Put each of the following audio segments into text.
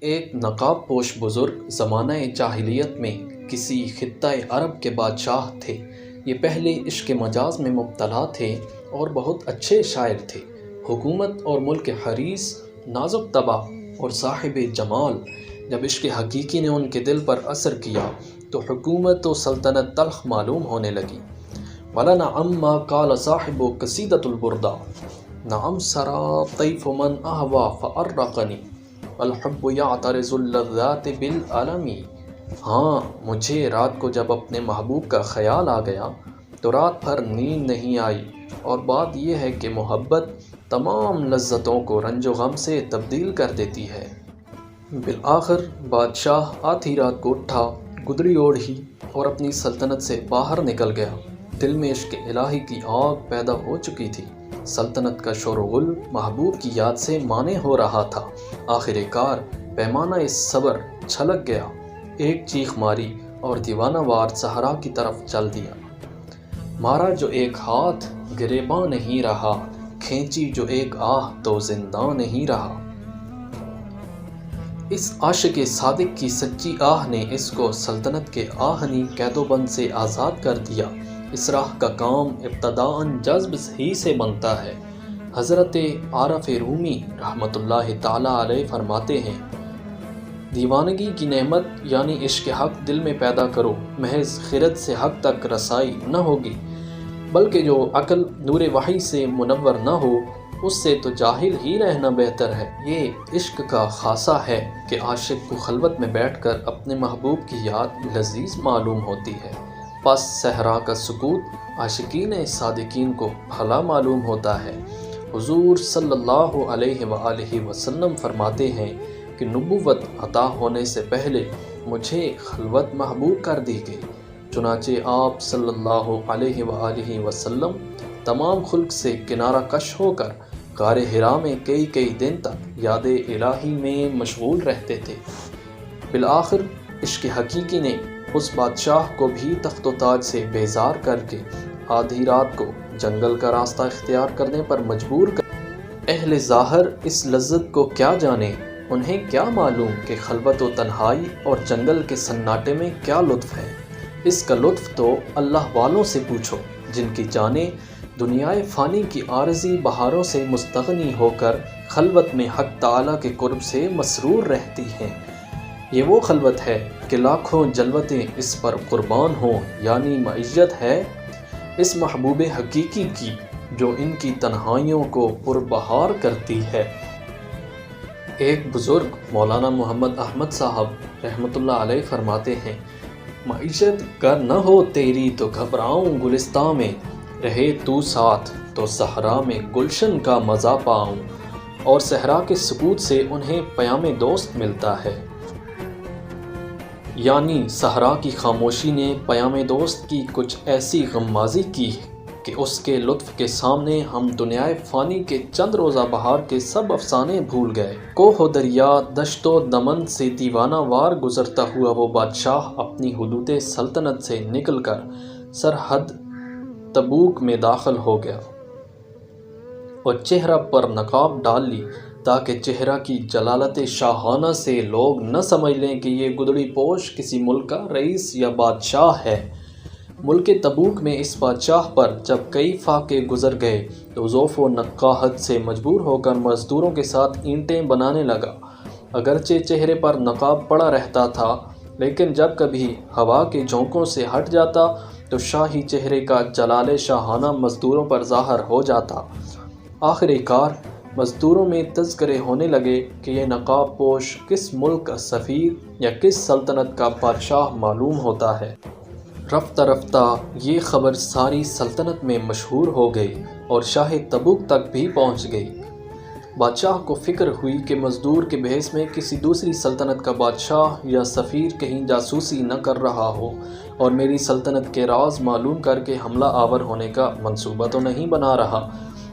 ایک نقاب پوش بزرگ زمانہ جاہلیت میں کسی خطہ عرب کے بادشاہ تھے۔ یہ پہلے عشق مجاز میں مبتلا تھے اور بہت اچھے شاعر تھے۔ حکومت اور ملک حریص، نازک طبع اور صاحب جمال۔ جب عشق حقیقی نے ان کے دل پر اثر کیا تو حکومت و سلطنت تلخ معلوم ہونے لگی۔ وَلَنَعَمْ مَا قَالَ صَاحِبُ قَصِیدَةُ الْبُرْدَةِ نعم سرا طیف من احوا فارقنی الحب یعترض اللذات بالعلم۔ ہاں، مجھے رات کو جب اپنے محبوب کا خیال آ گیا تو رات بھر نیند نہیں آئی، اور بات یہ ہے کہ محبت تمام لذتوں کو رنج و غم سے تبدیل کر دیتی ہے۔ بالآخر بادشاہ آدھی رات کو اٹھا، گدڑی اوڑھی اور اپنی سلطنت سے باہر نکل گیا۔ دل میں عشق الہی کی آگ پیدا ہو چکی تھی۔ سلطنت کا شور و غل محبوب کی یاد سے مانے ہو رہا تھا۔ آخر کار پیمانہ صبر چھلک گیا، ایک چیخ ماری اور دیوانہ وار صحرا کی طرف چل دیا۔ مارا جو ایک ہاتھ گریباں نہیں رہا، کھینچی جو ایک آہ تو زنداں نہیں رہا۔ اس عاشق صادق کی سچی آہ نے اس کو سلطنت کے آہنی قید و بند سے آزاد کر دیا۔ اس راہ کا کام ابتداءً جذب ہی سے بنتا ہے۔ حضرت عارف رومی رحمۃ اللہ تعالیٰ علیہ فرماتے ہیں، دیوانگی کی نعمت یعنی عشق حق دل میں پیدا کرو، محض خرد سے حق تک رسائی نہ ہوگی، بلکہ جو عقل نور وحی سے منور نہ ہو اس سے تو جاہل ہی رہنا بہتر ہے۔ یہ عشق کا خاصہ ہے کہ عاشق کو خلوت میں بیٹھ کر اپنے محبوب کی یاد لذیذ معلوم ہوتی ہے، پس صحرا کا سکوت عاشقین صادقین کو بھلا معلوم ہوتا ہے۔ حضور صلی اللہ علیہ وآلہ وسلم فرماتے ہیں کہ نبوت عطا ہونے سے پہلے مجھے خلوت محبوب کر دی گئی، چنانچہ آپ صلی اللہ علیہ وآلہ وسلم تمام خلق سے کنارہ کش ہو کر غار حرا میں کئی دن تک یاد الہی میں مشغول رہتے تھے۔ بالآخر عشق حقیقی نے اس بادشاہ کو بھی تخت و تاج سے بیزار کر کے آدھی رات کو جنگل کا راستہ اختیار کرنے پر مجبور کر۔ اہل ظاہر اس لذت کو کیا جانے، انہیں کیا معلوم کہ خلوت و تنہائی اور جنگل کے سناٹے میں کیا لطف ہے۔ اس کا لطف تو اللہ والوں سے پوچھو جن کی جانیں دنیائے فانی کی عارضی بہاروں سے مستغنی ہو کر خلوت میں حق تعالیٰ کے قرب سے مسرور رہتی ہیں۔ یہ وہ خلوت ہے کہ لاکھوں جلوتیں اس پر قربان ہوں، یعنی معیت ہے اس محبوب حقیقی کی جو ان کی تنہائیوں کو پربہار کرتی ہے۔ ایک بزرگ مولانا محمد احمد صاحب رحمۃ اللہ علیہ فرماتے ہیں، معیشت گر نہ ہو تیری تو گھبراؤں گلستاں میں، رہے تو ساتھ تو صحرا میں گلشن کا مزہ پاؤں۔ اور صحرا کے سکوت سے انہیں پیام دوست ملتا ہے، یعنی صحرا کی خاموشی نے پیام دوست کی کچھ ایسی غمازی کی کہ اس کے لطف کے سامنے ہم دنیائے فانی کے چند روزہ بہار کے سب افسانے بھول گئے۔ کوہ و دریا، دشت و دمن سے دیوانہ وار گزرتا ہوا وہ بادشاہ اپنی حدود سلطنت سے نکل کر سرحد تبوک میں داخل ہو گیا اور چہرہ پر نقاب ڈال لی تاکہ چہرہ کی جلالت شاہانہ سے لوگ نہ سمجھ لیں کہ یہ گدڑی پوش کسی ملک کا رئیس یا بادشاہ ہے۔ ملک تبوک میں اس بادشاہ پر جب کئی فاقے گزر گئے تو ضعف و نقاہت سے مجبور ہو کر مزدوروں کے ساتھ اینٹیں بنانے لگا۔ اگرچہ چہرے پر نقاب پڑا رہتا تھا، لیکن جب کبھی ہوا کے جھونکوں سے ہٹ جاتا تو شاہی چہرے کا جلال شاہانہ مزدوروں پر ظاہر ہو جاتا۔ آخر کار مزدوروں میں تذکرے ہونے لگے کہ یہ نقاب پوش کس ملک کا سفیر یا کس سلطنت کا بادشاہ معلوم ہوتا ہے۔ رفتہ رفتہ یہ خبر ساری سلطنت میں مشہور ہو گئی اور شاہ تبوک تک بھی پہنچ گئی۔ بادشاہ کو فکر ہوئی کہ مزدور کے بحث میں کسی دوسری سلطنت کا بادشاہ یا سفیر کہیں جاسوسی نہ کر رہا ہو اور میری سلطنت کے راز معلوم کر کے حملہ آور ہونے کا منصوبہ تو نہیں بنا رہا۔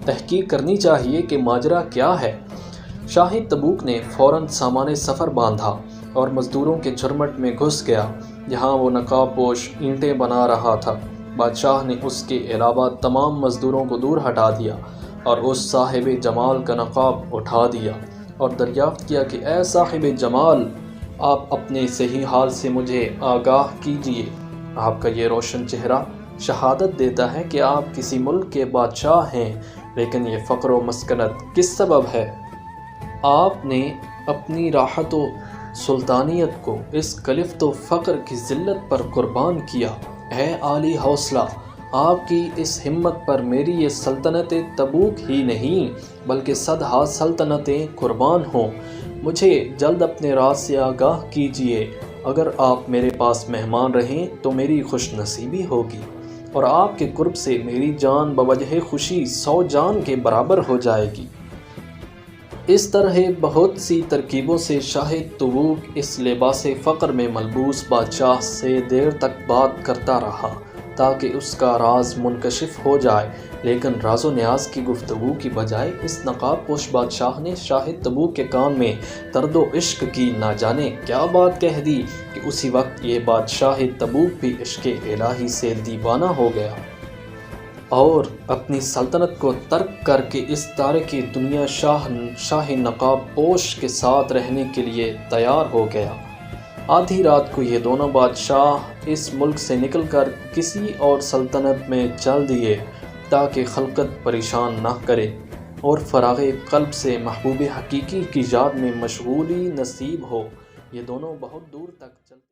تحقیق کرنی چاہیے کہ ماجرا کیا ہے۔ شاہ تبوک نے فوراً سامان سفر باندھا اور مزدوروں کے جھرمٹ میں گھس گیا جہاں وہ نقاب پوش اینٹیں بنا رہا تھا۔ بادشاہ نے اس کے علاوہ تمام مزدوروں کو دور ہٹا دیا اور اس صاحب جمال کا نقاب اٹھا دیا۔ اور دریافت کیا کہ اے صاحب جمال، آپ اپنے صحیح حال سے مجھے آگاہ کیجیے۔ آپ کا یہ روشن چہرہ شہادت دیتا ہے کہ آپ کسی ملک کے بادشاہ ہیں، لیکن یہ فقر و مسکنت کس سبب ہے؟ آپ نے اپنی راحت و سلطانیت کو اس کلفت و فقر کی ذلت پر قربان کیا۔ اے عالی حوصلہ، آپ کی اس ہمت پر میری یہ سلطنت تبوک ہی نہیں بلکہ صدہا سلطنتیں قربان ہوں۔ مجھے جلد اپنے راز سے آگاہ کیجیے۔ اگر آپ میرے پاس مہمان رہیں تو میری خوش نصیبی ہوگی، اور آپ کے قرب سے میری جان بوجہ خوشی 100 جان کے برابر ہو جائے گی۔ اس طرح بہت سی ترکیبوں سے شاہ تبوک اس لباس فقر میں ملبوس بادشاہ سے دیر تک بات کرتا رہا تاکہ اس کا راز منکشف ہو جائے، لیکن راز و نیاز کی گفتگو کی بجائے اس نقاب پوش بادشاہ نے شاہ تبوک کے کان میں درد و عشق کی نہ جانے کیا بات کہہ دی کہ اسی وقت یہ بادشاہ تبوک بھی عشق الہی سے دیوانہ ہو گیا اور اپنی سلطنت کو ترک کر کے اس تارکی دنیا شاہ نقاب پوش کے ساتھ رہنے کے لیے تیار ہو گیا۔ آدھی رات کو یہ دونوں بادشاہ اس ملک سے نکل کر کسی اور سلطنت میں چل دیے تاکہ خلقت پریشان نہ کرے اور فراغ قلب سے محبوب حقیقی کی یاد میں مشغولی نصیب ہو۔ یہ دونوں بہت دور تک چلتے